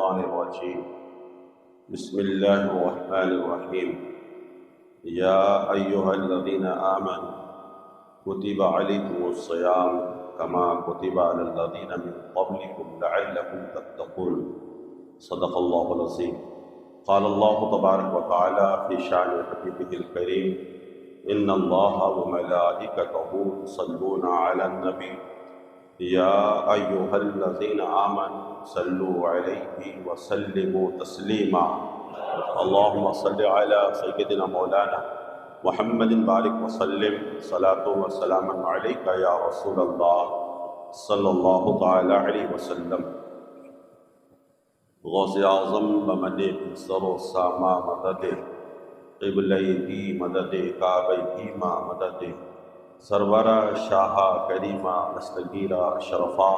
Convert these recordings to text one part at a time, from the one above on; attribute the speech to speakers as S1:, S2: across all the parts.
S1: الشيطان الرجيم بسم الله الرحمن الرحيم يا أيها الذين آمنوا كتب عليكم الصيام كما كتب على الذين من قبلكم لعلكم تتقون صدق الله العظيم قال الله تبارك وتعالى في شأن حبيبه الكريم إن الله وملائكته يصلون على النبي يا أيها الذين آمنوا صلوا عليه وسلموا تسليما اللهم صل على سيدنا مولانا محمد بارك وسلم صلاة وسلام عليك يا رسول الله صلی اللہ تعالی علیہ وسلم۔ غوث اعظم بمد سر و ساما مدد قبلہ دی مدد کعبہ دیما مدد سرورہ شاہ کریمہ دستگیرہ شرفا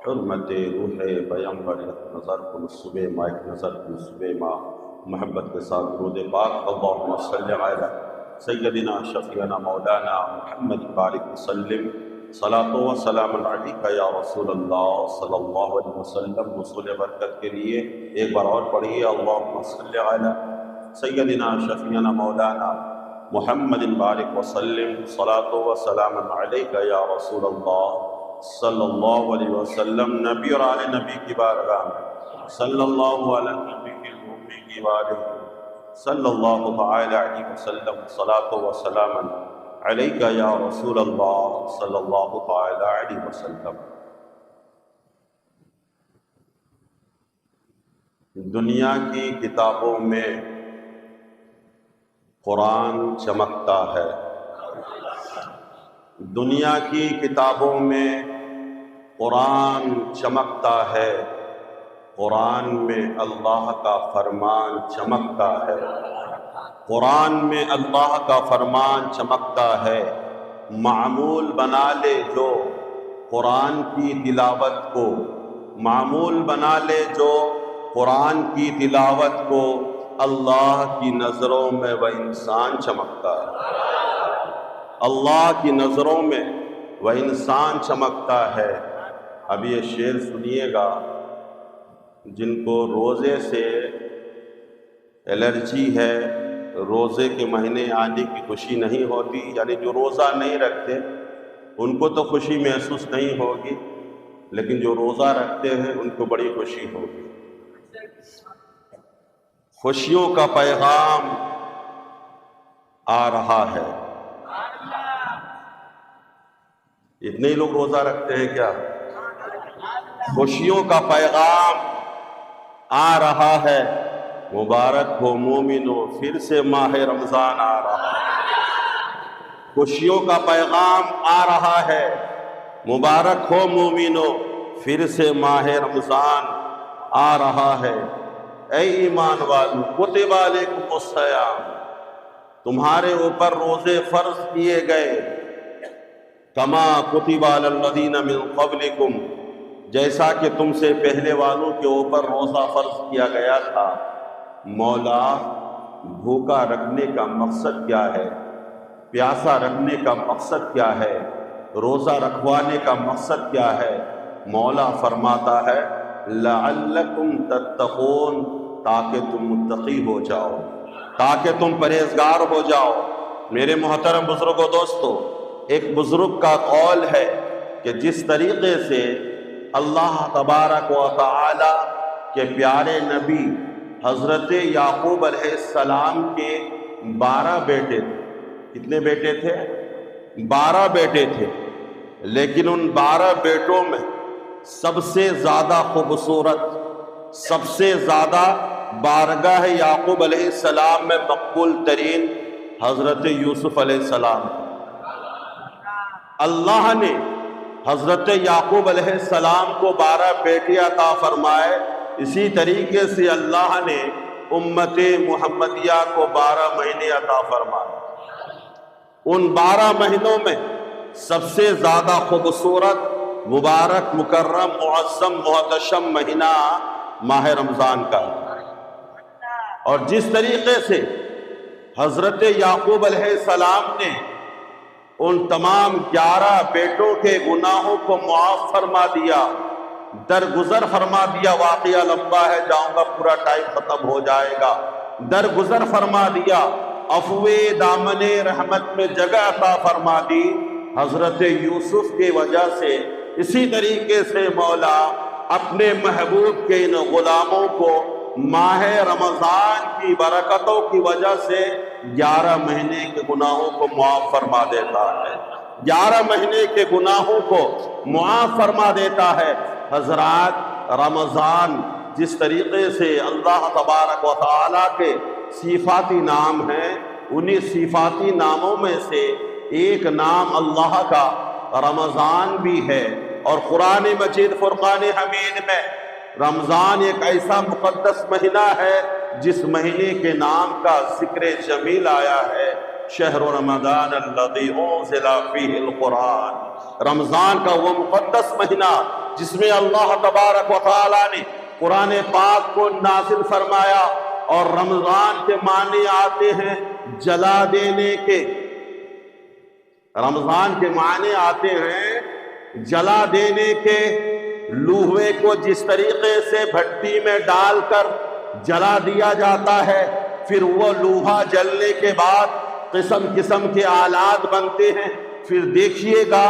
S1: حرمت روح پیمبر نظر کن صبح ماں ایک نظر کن صبح ماں محبت کے ساتھ درود پاک اللہم صلی علی سیدنا شفیعنا مولانا محمد بارک وسلم صلاۃ و سلام علیکہ یا رسول اللہ صلی اللہ علیہ وسلم۔ وصول برکت کے لیے ایک بار اور پڑھیے اللہم صلی علی سیدنا شفیعنا مولانا محمد بارک وسلم صلاۃ و سلام علیکہ یا رسول اللہ صلی اللہ علیہ وسلم۔ نبی اور آل نبی کی بارگاہ میں صلی اللہ علیہ نبی کی رومی کی بارگاہ صلی اللہ تعالی علیہ وسلم صلاۃ و سلام علیکہ یا رسول اللہ صلی اللہ تعالی علیہ وسلم۔ دنیا کی کتابوں میں قرآن چمکتا ہے، دنیا کی کتابوں میں قرآن چمکتا ہے، قرآن میں اللہ کا فرمان چمکتا ہے، قرآن میں اللہ کا فرمان چمکتا ہے۔ معمول بنا لے جو قرآن کی تلاوت کو، معمول بنا لے جو قرآن کی تلاوت کو، اللہ کی نظروں میں وہ انسان چمکتا ہے، اللہ کی نظروں میں وہ انسان چمکتا ہے۔ اب یہ شعر سنیے گا، جن کو روزے سے الرجی ہے، روزے کے مہینے آنے کی خوشی نہیں ہوتی، یعنی جو روزہ نہیں رکھتے ان کو تو خوشی محسوس نہیں ہوگی، لیکن جو روزہ رکھتے ہیں ان کو بڑی خوشی ہوگی۔ خوشیوں کا پیغام آ رہا ہے۔ اتنے ہی لوگ روزہ رکھتے ہیں کیا؟ خوشیوں کا پیغام آ رہا ہے، مبارک ہو مومنو پھر سے ماہ رمضان آ رہا ہے۔ خوشیوں کا پیغام آ رہا ہے، مبارک ہو مومنو پھر سے ماہ رمضان آ رہا ہے۔ اے ایمان والو کتب علیکم الصیام، تمہارے اوپر روزے فرض کیے گئے، کما کتب علی الذین من قبلکم، جیسا کہ تم سے پہلے والوں کے اوپر روزہ فرض کیا گیا تھا۔ مولا بھوکا رکھنے کا مقصد کیا ہے؟ پیاسا رکھنے کا مقصد کیا ہے؟ روزہ رکھوانے کا مقصد کیا ہے؟ مولا فرماتا ہے لعلکم تتقون، تاکہ تم متقی ہو جاؤ، تاکہ تم پرہیزگار ہو جاؤ۔ میرے محترم بزرگوں دوستو، ایک بزرگ کا قول ہے کہ جس طریقے سے اللہ تبارک و تعالی کے پیارے نبی حضرت یعقوب علیہ السلام کے 12 بیٹے تھے۔ کتنے بیٹے تھے؟ 12 بیٹے تھے، لیکن ان 12 بیٹوں میں سب سے زیادہ خوبصورت، سب سے زیادہ بارگاہ یعقوب علیہ السلام میں مقبول ترین حضرت یوسف علیہ السلام۔ اللہ نے حضرت یعقوب علیہ السلام کو 12 بیٹے عطا فرمائے، اسی طریقے سے اللہ نے امت محمدیہ کو 12 مہینے عطا فرمائے۔ ان 12 مہینوں میں سب سے زیادہ خوبصورت، مبارک، مکرم، معظم، محتشم مہینہ ماہ رمضان کا ہے۔ اور جس طریقے سے حضرت یعقوب علیہ السلام نے ان تمام 11 بیٹوں کے گناہوں کو معاف فرما دیا، درگزر فرما دیا. واقعہ لمبا ہے، جاؤں گا پورا ٹائم ختم ہو جائے گا. درگزر فرما دیا، عفوِ دامن رحمت میں جگہ عطا فرما دی. حضرت یوسف کی وجہ سے اسی طریقے سے مولا اپنے محبوب کے ان غلاموں کو ماہ رمضان کی برکتوں کی وجہ سے 11 مہینے کے گناہوں کو معاف فرما دیتا ہے. 11 مہینے کے گناہوں کو معاف فرما دیتا ہے. حضرات، رمضان جس طریقے سے اللہ تبارک و تعالیٰ کے صفاتی نام ہیں، انہی صفاتی ناموں میں سے ایک نام اللہ کا رمضان بھی ہے. اور قرآن مجید فرقان حمید میں رمضان ایک ایسا مقدس مہینہ ہے جس مہینے کے نام کا ذکر جمیل آیا ہے، شہر رمضان الذی انزل فیہ القرآن. رمضان کا وہ مقدس مہینہ جس میں اللہ تبارک و تعالیٰ نے قرآن پاک کو نازل فرمایا. اور رمضان کے معنی آتے ہیں جلا دینے کے. رمضان کے معنی آتے ہیں جلا دینے کے. لوہے کو جس طریقے سے بھٹی میں ڈال کر جلا دیا جاتا ہے، پھر وہ لوہا جلنے کے بعد قسم قسم کے آلات بنتے ہیں. پھر دیکھیے گا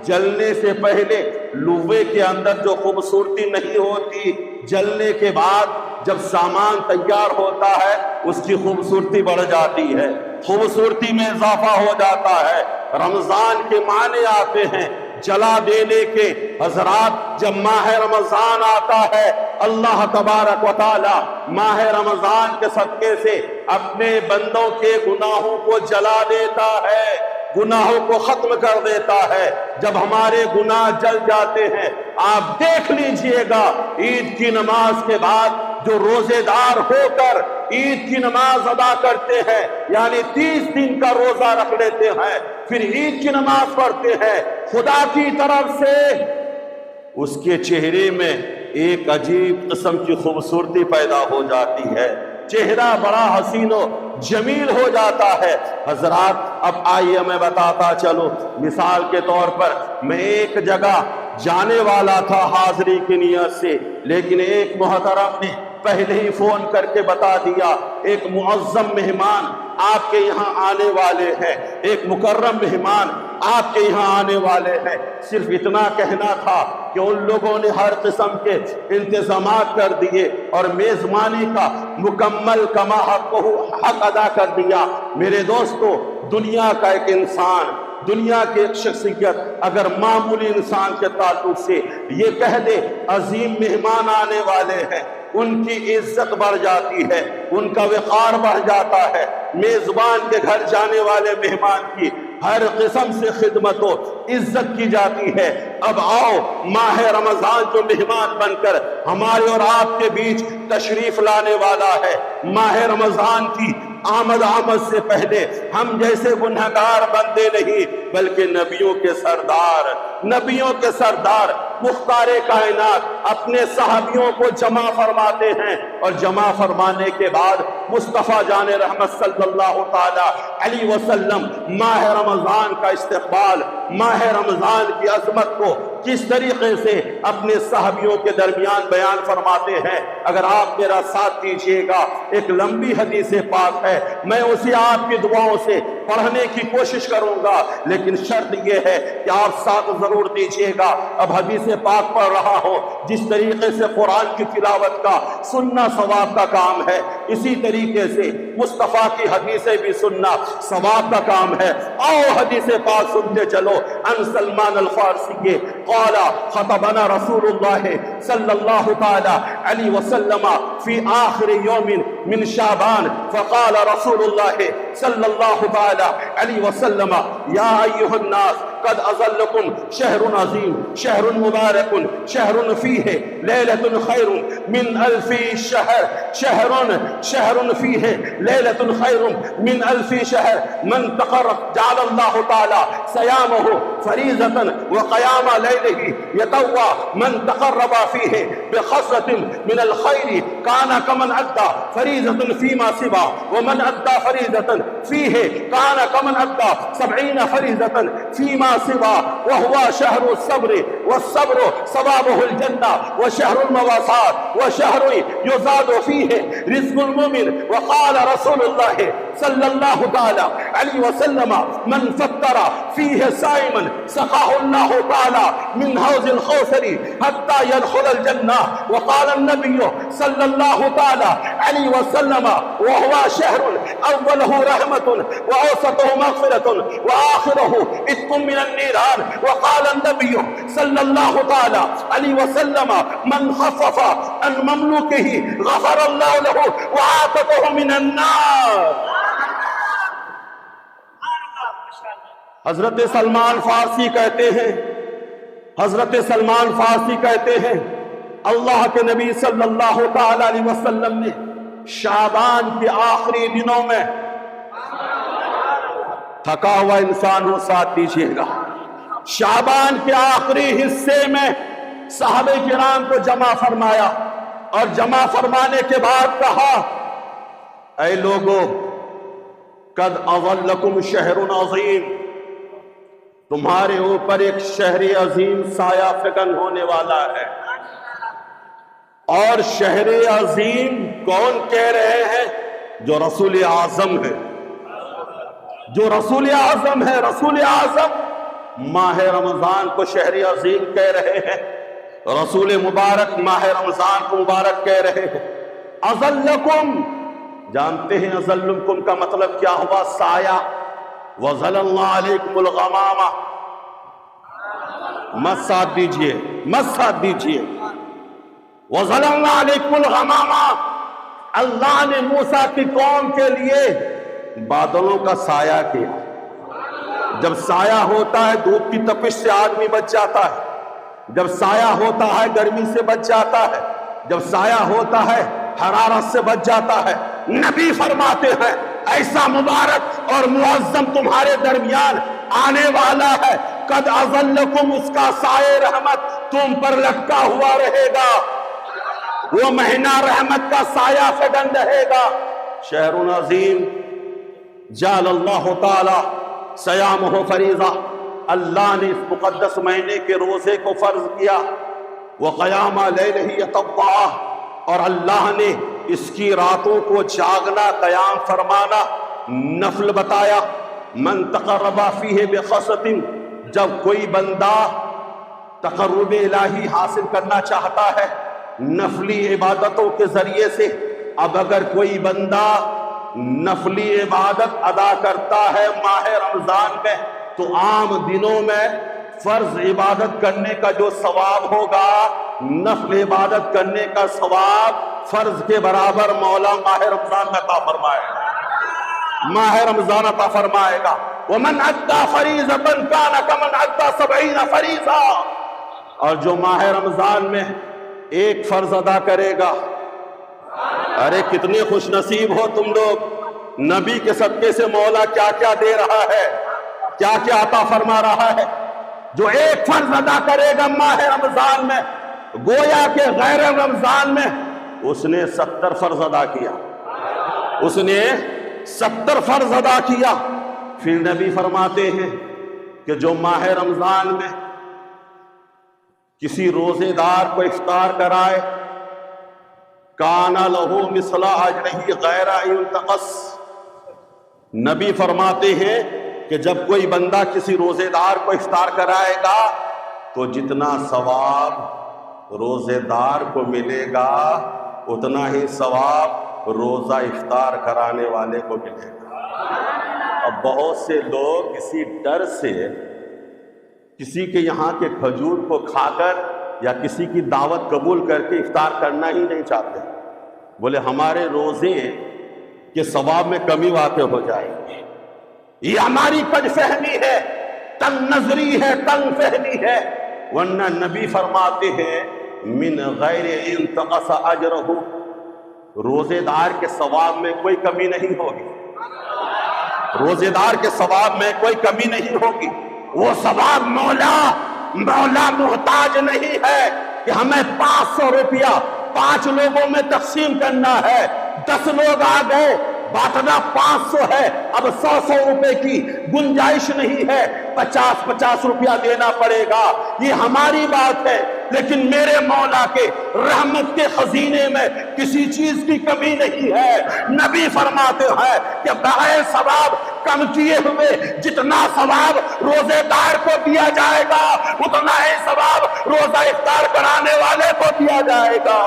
S1: جلنے سے پہلے لوہے کے اندر جو خوبصورتی نہیں ہوتی، جلنے کے بعد جب سامان تیار ہوتا ہے اس کی خوبصورتی بڑھ جاتی ہے، خوبصورتی میں اضافہ ہو جاتا ہے. رمضان کے معنی آتے ہیں جلا دینے کے. حضرات، جب ماہ رمضان آتا ہے، اللہ تبارک و تعالی ماہ رمضان کے صدقے سے اپنے بندوں کے گناہوں کو جلا دیتا ہے، گناہوں کو ختم کر دیتا ہے. جب ہمارے گناہ جل جاتے ہیں، آپ دیکھ لیجئے گا عید کی نماز کے بعد جو روزے دار ہو کر عید کی نماز ادا کرتے ہیں، یعنی 30 دن کا روزہ رکھ لیتے ہیں، پھر عید کی نماز پڑھتے ہیں، خدا کی طرف سے اس کے چہرے میں ایک عجیب قسم کی خوبصورتی پیدا ہو جاتی ہے، چہرہ بڑا حسین و جمیل ہو جاتا ہے. حضرات، اب آئیے میں بتاتا چلو. مثال کے طور پر میں ایک جگہ جانے والا تھا حاضری کی نیت سے، لیکن ایک محترم نے پہلے ہی فون کر کے بتا دیا ایک معظم مہمان آپ کے یہاں آنے والے ہیں، ایک مکرم مہمان آپ کے یہاں آنے والے ہیں. صرف اتنا کہنا تھا کہ ان لوگوں نے ہر قسم کے انتظامات کر دیے اور میزبانی کا مکمل کما حق ادا کر دیا. میرے دوستو، دنیا کا ایک انسان، دنیا کی ایک شخصیت اگر معمولی انسان کے تعلق سے یہ کہہ دے عظیم مہمان آنے والے ہیں، ان کی عزت بڑھ جاتی ہے، ان کا وقار بڑھ جاتا ہے. میزبان کے گھر جانے والے مہمان کی ہر قسم سے خدمت و عزت کی جاتی ہے. اب آؤ، ماہ رمضان جو مہمان بن کر ہمارے اور آپ کے بیچ تشریف لانے والا ہے، ماہ رمضان کی آمد سے پہلے ہم جیسے گنہگار بندے نہیں بلکہ نبیوں کے سردار مختار کائنات اپنے صحابیوں کو جمع فرماتے ہیں، اور جمع فرمانے کے بعد مصطفیٰ جان رحمت صلی اللہ تعالی علیہ وسلم ماہ رمضان کا استقبال، ماہ رمضان کی عظمت کو کس طریقے سے اپنے صحابیوں کے درمیان بیان فرماتے ہیں. اگر آپ میرا ساتھ دیجئے گا، ایک لمبی حدیث پاک ہے، میں اسے آپ کی دعاؤں سے پڑھنے کی کوشش کروں گا، لیکن شرط یہ ہے کہ آپ ساتھ ضرور دیجئے گا. اب حدیث پاک پڑھ رہا ہوں، جس طریقے سے قرآن کی تلاوت کا سننا ثواب کا کام ہے، اسی طریقے سے مصطفیٰ کی حدیثیں بھی سننا ثواب کا کام ہے. آؤ حدیث پاک سنتے چلو. ان سلمان الفارسی قال خطبنا رسول اللہ صلی اللہ تعالی علیہ وسلم فی آخر یوم من شعبان فقال رسول اللہ صلی اللہ تعالی علیہ وسلم یا ایها الناس قد أظلكم شهر عظيم شهر مبارك شهر فيه ليلة خير من 1000 شهر شهر فيه ليلة خير من 1000 شهر من تقرب جعل الله تعالى صيامه فريضة وقيام ليله يطوى من تقرب فيه بخصلة من الخير كان كمن أدى فريضة فيما سوى ومن أدى فريضة فيه كان كمن أدى 70 فريضة فيما سوى وهو شهر الصبر والصبر ثوابه الجنة وشهر المواساة وشهر يزاد فيه رزق المؤمن. وقال رسول الله صلى الله تعالى عليه وسلم من فطر فيه صائما سقاه الله تعالى من حوض الكوثر حتى يدخل الجنة. وقال النبي صلى الله تعالى عليه وسلم وهو شهر أوله رحمة وأوسطه مغفرة وآخره عتق من النيران. وقال النبي صلى الله تعالى عليه وسلم من خفف عن مملوكه غفر الله له وعاتقه من النار. حضرت سلمان فارسی کہتے ہیں، حضرت سلمان فارسی کہتے ہیں اللہ کے نبی صلی اللہ تعالی علیہ وسلم نے شعبان کے آخری دنوں میں، تھکا ہوا انسان ہو ساتھ دیجیے گا، شعبان کے آخری حصے میں صحابہ کرام کو جمع فرمایا اور جمع فرمانے کے بعد کہا اے لوگو قد اظلکم شہر عظیم، تمہارے اوپر ایک شہر عظیم سایہ فکن ہونے والا ہے. اور شہر عظیم کون کہہ رہے ہیں؟ جو رسول اعظم ہے، جو رسول اعظم ہے. رسول اعظم ماہ رمضان کو شہر عظیم کہہ رہے ہیں، رسول مبارک ماہ رمضان کو مبارک کہہ رہے ہیں. اظلکم، جانتے ہیں اظلکم کا مطلب کیا ہوا؟ سایہ. وَظَلَلْنَا عَلَيْكُمُ الْغَمَامَ، مت ساتھ دیجئے، مت ساتھ دیجئے. وَظَلَلْنَا عَلَيْكُمُ الْغَمَامَ، اللہ نے موسیٰ کی قوم کے لیے بادلوں کا سایہ کیا. جب سایہ ہوتا ہے دھوپ کی تپش سے آدمی بچ جاتا ہے، جب سایہ ہوتا ہے گرمی سے بچ جاتا ہے، جب سایہ ہوتا ہے حرارت سے بچ جاتا ہے. نبی فرماتے ہیں ایسا مبارک اور معظم تمہارے درمیان آنے والا ہے، قد اظلکم، اس کا سایہ رحمت تم پر لٹکا ہوا رہے گا، وہ مہینہ رحمت کا سایہ فگن رہے گا. شہر عظیم جعل اللہ تعالی صیامہ فریضہ، اللہ نے اس مقدس مہینے کے روزے کو فرض کیا. وقیام لیلہ یطوعہ، اور اللہ نے اس کی راتوں کو جاگنا، قیام فرمانا نفل بتایا. من تقرب فیہ بخصلۃ، جب کوئی بندہ تقرب الہی حاصل کرنا چاہتا ہے نفلی عبادتوں کے ذریعے سے، اب اگر کوئی بندہ نفلی عبادت ادا کرتا ہے ماہ رمضان میں تو عام دنوں میں فرض عبادت کرنے کا جو ثواب ہوگا، نفل عبادت کرنے کا ثواب فرض کے برابر مولا ماہ رمضان میں عطا فرمائے گا، ماہ رمضان عطا فرمائے گا. وَمَنْ عَدَّى فَرِيضَةً كَانَ كَمَنْ عَدَّى 70 فَرِيضَةً، اور جو ماہ رمضان میں ایک فرض ادا کرے گا. ارے کتنے خوش نصیب ہو تم لوگ، نبی کے صدقے سے مولا کیا کیا دے رہا ہے، کیا کیا عطا فرما رہا ہے. جو ایک فرض ادا کرے گا ماہ رمضان میں، گویا کہ غیر رمضان میں اس نے 70 فرض ادا کیا، اس نے 70 فرض ادا کیا. پھر نبی فرماتے ہیں کہ جو ماہ رمضان میں کسی روزے دار کو افطار کرائے، کان لہ مثل اجرہ غیر ينتقص، نبی فرماتے ہیں کہ جب کوئی بندہ کسی روزے دار کو افطار کرائے گا تو جتنا ثواب روزے دار کو ملے گا اتنا ہی ثواب روزہ افطار کرانے والے کو ملے گا. اب بہت سے لوگ کسی ڈر سے کسی کے یہاں کے کھجور کو کھا کر یا کسی کی دعوت قبول کر کے افطار کرنا ہی نہیں چاہتے. بولے ہمارے روزے کے ثواب میں کمی واقع ہو جائے گی. یہ ہماری بد فہمی ہے، تنگ نظری ہے، تنگ فہمی ہے. ورنہ نبی فرماتے ہیں من غیر انتقص اجرہ، روزے دار کے ثواب میں کوئی کمی نہیں ہوگی، روزے دار کے ثواب میں کوئی کمی نہیں ہوگی. وہ ثواب مولا محتاج نہیں ہے کہ ہمیں 500 روپیہ 5 لوگوں میں تقسیم کرنا ہے. 10 لوگ آ گئے بانٹنا 500 ہے، اب 100 روپے کی گنجائش نہیں ہے، 50 روپیہ دینا پڑے گا، یہ ہماری بات ہے، لیکن میرے مولا کے رحمت کے خزینے میں کسی چیز کی کمی نہیں ہے۔ نبی فرماتے ہیں کہ بغیر ثواب کم کیے ہوئے جتنا ثواب روزے دار کو دیا جائے گا اتنا ہی ثواب روزہ افطار کرانے والے کو دیا جائے گا۔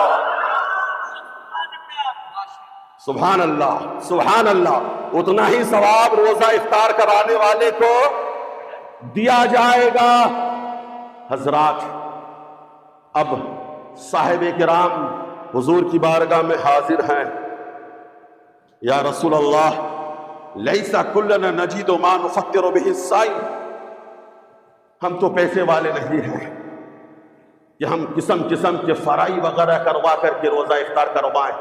S1: سبحان اللہ، سبحان اللہ، اتنا ہی ثواب روزہ افطار کرانے والے کو دیا جائے گا۔ حضرات، اب صاحب کرام حضور کی بارگاہ میں حاضر ہیں۔ یا رسول اللہ، لیسا کلنا نجید ما نفطر به الصائم، ہم تو پیسے والے نہیں ہیں کہ ہم قسم قسم کے فرائی وغیرہ کروا کر کے روزہ افطار کروائیں،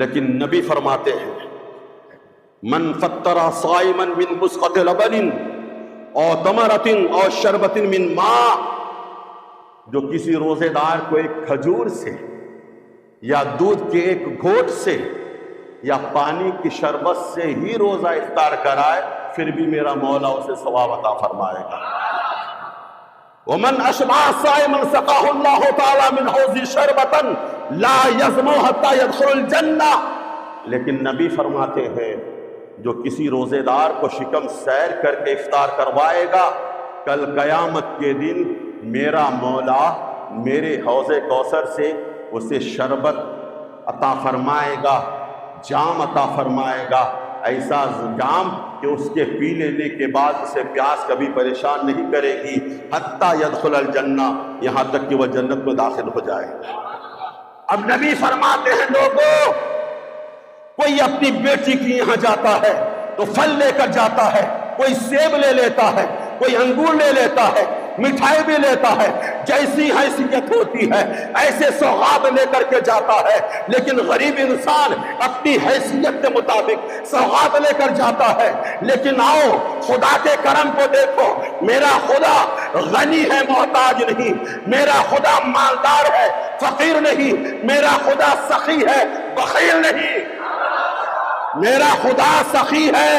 S1: لیکن نبی فرماتے ہیں من فطر صائما من مسقط لبن او تمرۃ او شربۃ من ماء، جو کسی روزے دار کو ایک کھجور سے یا دودھ کے ایک گھونٹ سے یا پانی کی شربت سے ہی روزہ افطار کرائے، پھر بھی میرا مولا اسے ثواب عطا فرمائے گا۔ ومن اشبع صائما سقاه الله تعالی من حوض شربۃ لا یظمأ حتی يدخل الجنہ، لیکن نبی فرماتے ہیں جو کسی روزے دار کو شکم سیر کر کے افطار کروائے گا، کل قیامت کے دن میرا مولا میرے حوض کوثر سے اسے شربت عطا فرمائے گا، جام عطا فرمائے گا، ایسا جام کہ اس کے پی لینے کے بعد اسے پیاس کبھی پریشان نہیں کرے گی، حتی یدخل الجنہ، یہاں تک کہ وہ جنت میں داخل ہو جائے۔ اب نبی فرماتے ہیں لوگوں، کوئی اپنی بیٹی کی یہاں جاتا ہے تو پھل لے کر جاتا ہے، کوئی سیب لے لیتا ہے، کوئی انگور لے لیتا ہے، مٹھائی بھی لیتا ہے، جیسی حیثیت ہوتی ہے ایسے سوغات لے کر کے جاتا ہے، لیکن غریب انسان اپنی حیثیت کے مطابق سوغات لے کر جاتا ہے۔ لیکن آؤ خدا کے کرم کو دیکھو، میرا خدا غنی ہے، محتاج نہیں، میرا خدا مالدار ہے، فقیر نہیں، میرا خدا سخی ہے، بخیل نہیں، میرا خدا سخی ہے،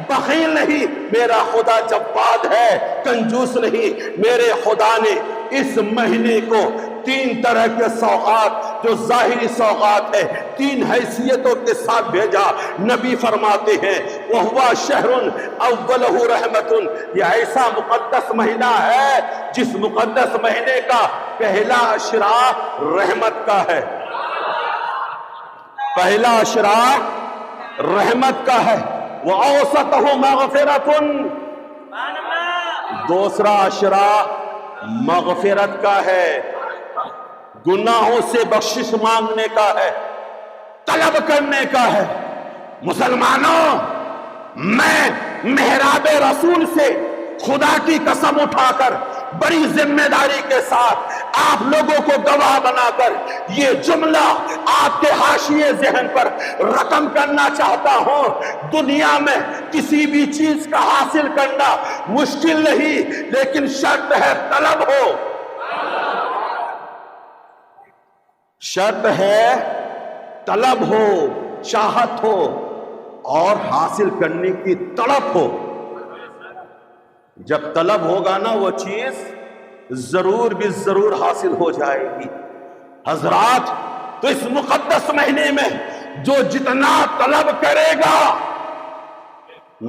S1: بخیل نہیں، میرا خدا جواد ہے، کنجوس نہیں۔ میرے خدا نے اس مہینے کو 3 طرح کے سوغات، جو ظاہری سوغات ہے، 3 حیثیتوں کے ساتھ بھیجا۔ نبی فرماتے ہیں وَهُوَ شَهْرٌ أَوَّلُهُ رَحْمَةٌ، یہ ایسا مقدس مہینہ ہے جس مقدس مہینے کا پہلا عشرہ رحمت کا ہے، پہلا عشرہ رحمت کا ہے، وَأَوْسَطُهُ مَغْفِرَةٌ، دوسرا عشرہ مغفرت کا ہے، گناہوں سے بخشش مانگنے کا ہے، طلب کرنے کا ہے۔ مسلمانوں، میں محراب رسول سے خدا کی قسم اٹھا کر بڑی ذمہ داری کے ساتھ آپ لوگوں کو گواہ بنا کر یہ جملہ آپ کے حاشیے ذہن پر رقم کرنا چاہتا ہوں، دنیا میں کسی بھی چیز کا حاصل کرنا مشکل نہیں، لیکن شرط ہے طلب ہو، شرط ہے طلب ہو، چاہت ہو اور حاصل کرنے کی طلب ہو۔ جب طلب ہوگا نا وہ چیز ضرور بھی ضرور حاصل ہو جائے گی۔ حضرات، تو اس مقدس مہینے میں جو جتنا طلب کرے گا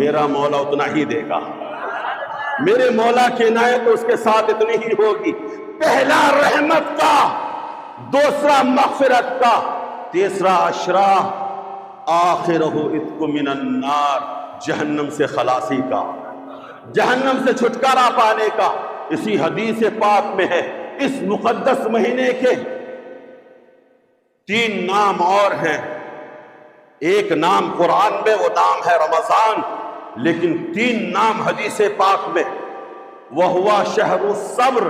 S1: میرا مولا اتنا ہی دے گا، میرے مولا کی عنایت اس کے ساتھ اتنی ہی ہوگی۔ پہلا رحمت کا، دوسرا مغفرت کا، تیسرا عشرہ آخرہ عتق من النار، جہنم سے خلاصی کا، جہنم سے چھٹکارا پانے کا۔ اسی حدیث پاک میں ہے اس مقدس مہینے کے 3 نام اور ہیں، ایک نام قرآن میں وہ نام ہے رمضان، لیکن 3 نام حدیث پاک میں، وَهُوَ شَهْرُ الصَّبْرِ،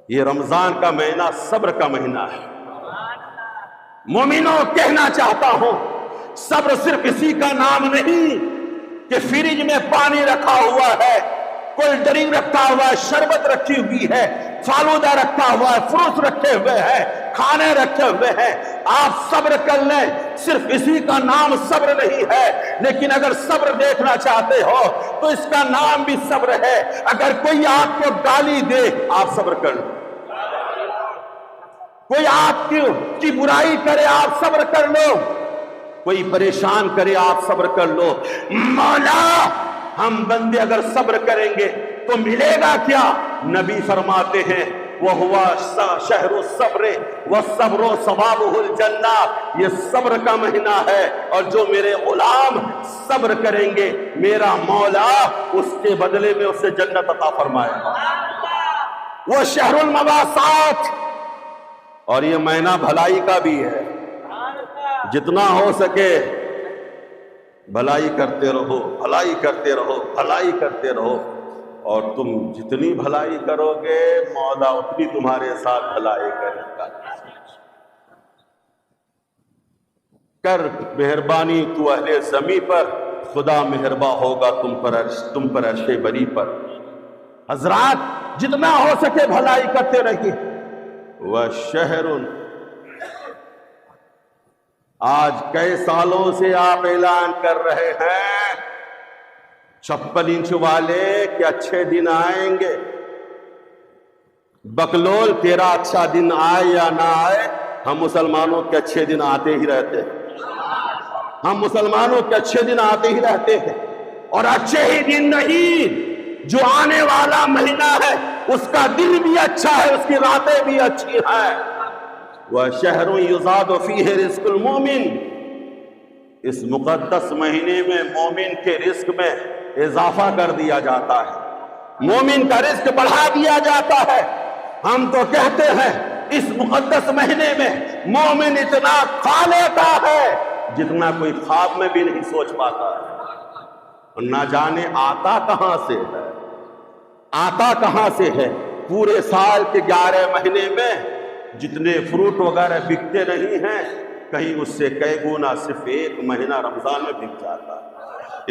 S1: یہ رمضان کا مہینہ صبر کا مہینہ ہے۔ مومنوں، کہنا چاہتا ہوں صبر صرف اسی کا نام نہیں کہ فریج میں پانی رکھا ہوا ہے، کولڈ ڈرنک رکھا ہوا ہے، شربت رکھی ہوئی ہے، فالودہ رکھا ہوا ہے، فروٹ رکھے ہوئے ہیں، کھانے رکھے ہوئے ہیں۔ آپ صبر کر لیں. صرف اسی کا نام صبر نہیں ہے، لیکن اگر صبر دیکھنا چاہتے ہو تو اس کا نام بھی صبر ہے. اگر کوئی آپ کو گالی دے آپ صبر کر لو، کوئی آپ کی برائی کرے آپ صبر کر لو، کوئی پریشان کرے آپ صبر کر لو. مولا ہم بندے اگر صبر کریں گے تو ملے گا کیا؟ نبی فرماتے ہیں وَهُوَ شَهْرُ الصَّبْرِ وَالصَّبْرُ ثَوَابُهُ الْجَنَّةُ، یہ صبر کا مہینہ ہے، اور جو میرے غلام صبر کریں گے میرا مولا اس کے بدلے میں اسے جنت عطا فرمائے گا. وَشَهْرُ الْمَوَاسَاتِ، اور یہ مہینہ بھلائی کا بھی ہے. جتنا ہو سکے بھلائی کرتے رہو، بھلائی کرتے رہو، بھلائی کرتے رہو، اور تم جتنی بھلائی کرو گے مولا اتنی تمہارے ساتھ بھلائی کرے گا. کر مہربانی تو اہل زمیں پر، خدا مہرباں ہوگا تم پر عرش بری پر. حضرات جتنا ہو سکے بھلائی کرتے رہیے. وَشَهْرٌ، آج کئی سالوں سے آپ اعلان کر رہے ہیں 56 انچ والے کہ اچھے دن آئیں گے. بکلول تیرا اچھا دن آئے یا نہ آئے، ہم مسلمانوں کے اچھے دن آتے ہی رہتے ہیں. ہم مسلمانوں کے اچھے دن آتے ہی رہتے ہیں. اور اچھے ہی دن نہیں، جو آنے والا مہینہ ہے اس کا دن بھی اچھا ہے، اس کی راتیں بھی اچھی ہیں. وَشَهْرٌ يُزَادُ فِيهِ رِزْقُ الْمُؤْمِنِ، اس مقدس مہینے میں مومن کے رزق میں اضافہ کر دیا جاتا ہے، مومن کا رزق بڑھا دیا جاتا ہے. ہم تو کہتے ہیں اس مقدس مہینے میں مومن اتنا کھا لیتا ہے جتنا کوئی خواب میں بھی نہیں سوچ پاتا ہے. نہ جانے آتا کہاں سے ہے، آتا کہاں سے ہے. پورے سال کے 11 مہینے میں جتنے فروٹ وغیرہ بکتے نہیں ہیں، کہیں اس سے کئی گنا صرف ایک مہینہ رمضان میں بک جاتا ہے.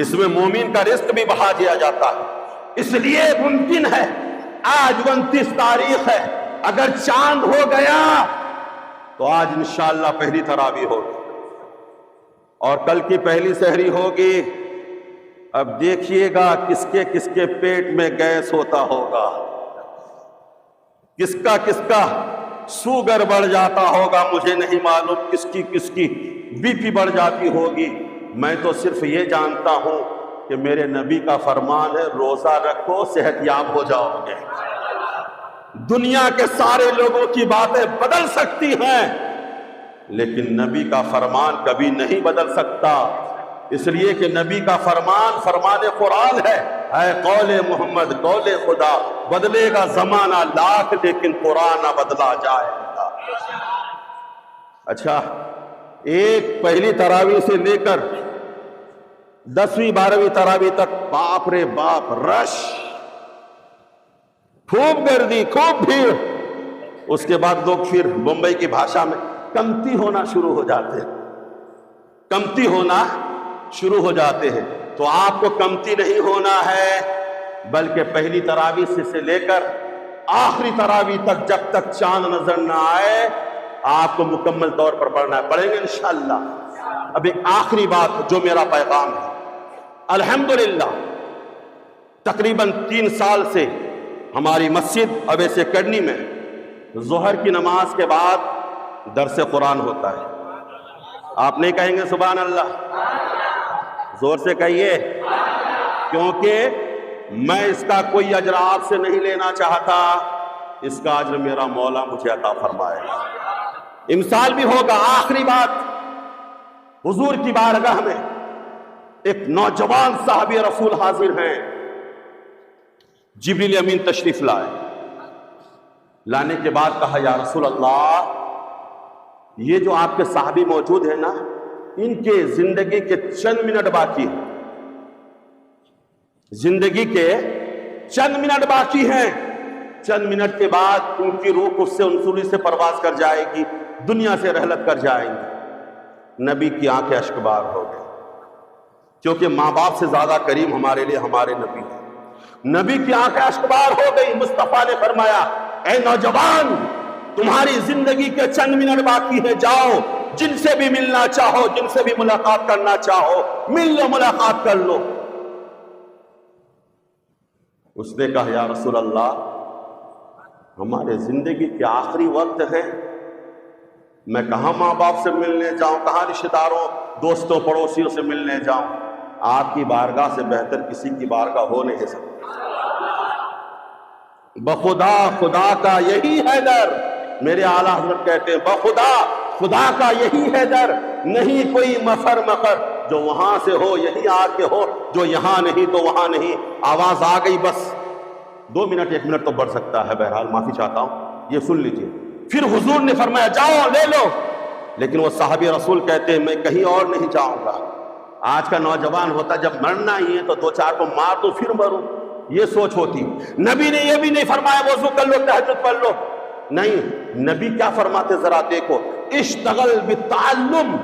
S1: اس میں مومن کا رزق بھی بڑھا دیا جاتا ہے. اس لیے ممکن ہے آج 29 تاریخ ہے، اگر چاند ہو گیا تو آج انشاءاللہ پہلی تراویح ہوگی اور کل کی پہلی سحری ہوگی. اب دیکھیے گا کس کے پیٹ میں گیس ہوتا ہوگا، کس کا سوگر بڑھ جاتا ہوگا، مجھے نہیں معلوم کس کی بی پی بڑھ جاتی ہوگی. میں تو صرف یہ جانتا ہوں کہ میرے نبی کا فرمان ہے روزہ رکھو صحت یاب ہو جاؤ گے. دنیا کے سارے لوگوں کی باتیں بدل سکتی ہیں لیکن نبی کا فرمان کبھی نہیں بدل سکتا، اس لیے کہ نبی کا فرمان قرآن ہے. اے قول محمد قول خدا، بدلے گا زمانہ لاکھ لیکن قرآن نہ بدلا جائے گا. اچھا، ایک پہلی تراویح سے لے کر 10ویں 12ویں تراویح تک باپ رے باپ رش، خوب گردی، خوب بھیڑ. اس کے بعد لوگ پھر بمبئی کی بھاشا میں کمتی ہونا شروع شروع ہو جاتے ہیں. تو آپ کو کمتی نہیں ہونا ہے بلکہ پہلی تراویح سے لے کر آخری تراویح تک جب تک چاند نظر نہ آئے آپ کو مکمل طور پر پڑھنا ہے. پڑھیں گے انشاءاللہ. اب ایک آخری بات جو میرا پیغام ہے، الحمدللہ تقریباً 3 سال سے ہماری مسجد اویس کرنی میں ظہر کی نماز کے بعد درس قرآن ہوتا ہے. آپ نہیں کہیں گے سبحان اللہ؟ زور سے کہیے، کیونکہ میں اس کا کوئی اجر آپ سے نہیں لینا چاہتا، اس کا اجر میرا مولا مجھے عطا فرمائے گا. امسال بھی ہوگا. آخری بات، حضور کی بارگاہ میں ایک نوجوان صحابی رسول حاضر ہیں. جبریل امین تشریف لائے. لانے کے بعد کہا یا رسول اللہ، یہ جو آپ کے صحابی موجود ہیں نا، ان کے زندگی کے چند منٹ باقی ہیں، زندگی کے چند منٹ باقی ہیں. چند منٹ کے بعد ان کی روح اس سے انصوری سے پرواز کر جائے گی، دنیا سے رحلت کر جائیں گی. نبی کی آنکھیں اشکبار ہو گئی، کیونکہ ماں باپ سے زیادہ کریم ہمارے لیے ہمارے نبی ہیں. نبی کی آنکھیں اشکبار ہو گئی. مصطفیٰ نے فرمایا اے نوجوان، تمہاری زندگی کے چند منٹ باقی ہیں، جاؤ جن سے بھی ملنا چاہو، جن سے بھی ملاقات کرنا چاہو، مل لو، ملاقات کر لو۔ اس نے کہا یا رسول اللہ ہمارے زندگی کے آخری وقت ہے، میں کہاں ماں باپ سے ملنے جاؤں، کہاں رشتہ داروں دوستوں پڑوسیوں سے ملنے جاؤں، آپ کی بارگاہ سے بہتر کسی کی بارگاہ ہو نہیں سکتی۔ بخدا خدا کا یہی ہے در، میرے اعلیٰ حضرت کہتے ہیں بخدا خدا کا یہی ہے در، نہیں کوئی مفر مقر، جو وہاں سے ہو یہی آ کے ہو، جو یہاں نہیں تو وہاں نہیں۔ آواز آ گئی، بس 2 منٹ 1 منٹ تو بڑھ سکتا ہے، بہرحال معافی چاہتا ہوں، یہ سن لیجئے۔ پھر حضور نے فرمایا جاؤ لے لو، لیکن وہ صحابی رسول کہتے ہیں میں کہیں اور نہیں جاؤں گا۔ آج کا نوجوان ہوتا جب مرنا ہی ہے تو 2-4 کو مار تو پھر مروں، یہ سوچ ہوتی۔ نبی نے یہ بھی نہیں فرمایا وضو کر لو تہجد پڑھ لو، نہیں، نبی کیا فرماتے ذرا دیکھو، اشتغل بالتعلم،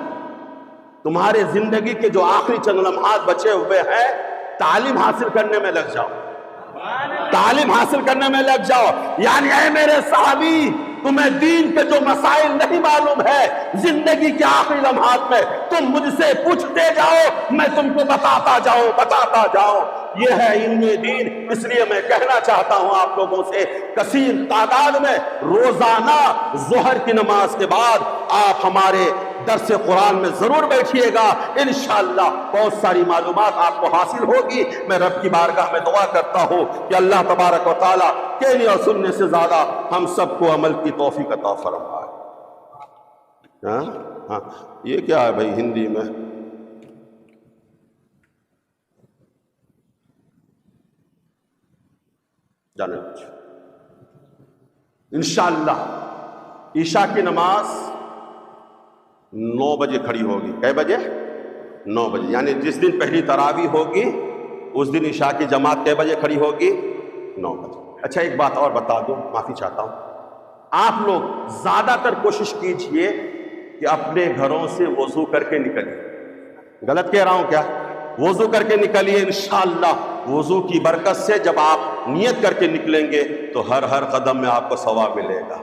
S1: تمہارے زندگی کے جو آخری چند لمحات بچے ہوئے ہیں تعلیم حاصل کرنے میں لگ جاؤ، تعلیم حاصل کرنے میں لگ جاؤ۔ یعنی اے میرے صحابی، تمہیں دین کے جو مسائل نہیں معلوم ہے زندگی کے آخری لمحات میں، تم مجھ سے پوچھتے جاؤ، میں تم کو بتاتا جاؤں۔ یہ ہے علم دین۔ اس لیے میں کہنا چاہتا ہوں آپ لوگوں سے، کثیر تعداد میں روزانہ ظہر کی نماز کے بعد آپ ہمارے درس قرآن میں ضرور بیٹھیے گا، انشاءاللہ بہت ساری معلومات آپ کو حاصل ہوگی۔ میں رب کی بارگاہ میں دعا کرتا ہوں کہ اللہ تبارک و تعالیٰ کہنے اور سننے سے زیادہ ہم سب کو عمل کی توفیق عطا فرمائے۔ ہاں یہ کیا ہے بھائی ہندی میں؟ جانے انشاءاللہ عشاء کی نماز 9 بجے کھڑی ہوگی۔ کئے بجے؟ 9 بجے، یعنی جس دن پہلی تراویح ہوگی اس دن عشاء کی جماعت کئے بجے کھڑی ہوگی؟ 9 بجے۔ اچھا ایک بات اور بتا دوں، معافی چاہتا ہوں، آپ لوگ زیادہ تر کوشش کیجئے کہ اپنے گھروں سے وضو کر کے نکلیے۔ غلط کہہ رہا ہوں کیا؟ وضو کر کے نکلیے، انشاءاللہ وضو کی برکت سے جب آپ نیت کر کے نکلیں گے تو ہر قدم میں آپ کو ثواب ملے گا،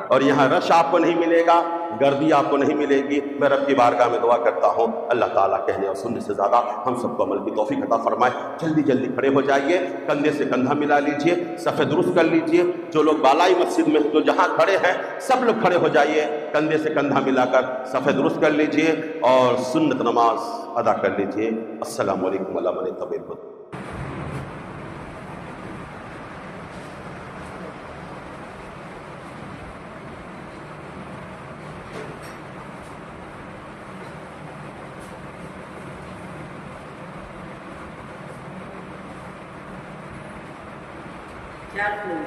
S1: اور یہاں رش آپ کو نہیں ملے گا، گردی آپ کو نہیں ملے گی۔ میں رب کی بارگاہ میں دعا کرتا ہوں اللہ تعالیٰ کہنے اور سننے سے زیادہ ہم سب کو عمل کی توفیق عطا فرمائے۔ جلدی کھڑے ہو جائیے، کندھے سے کندھا ملا لیجئے، صف درست کر لیجئے۔ جو لوگ بالائی مسجد میں جو جہاں کھڑے ہیں سب لوگ کھڑے ہو جائیے، کندھے سے کندھا ملا کر صف درست کر لیجئے اور سنت نماز ادا کر لیجئے۔ السلام علیکم ورحمۃ اللہ وبرکاتہ۔
S2: Careful.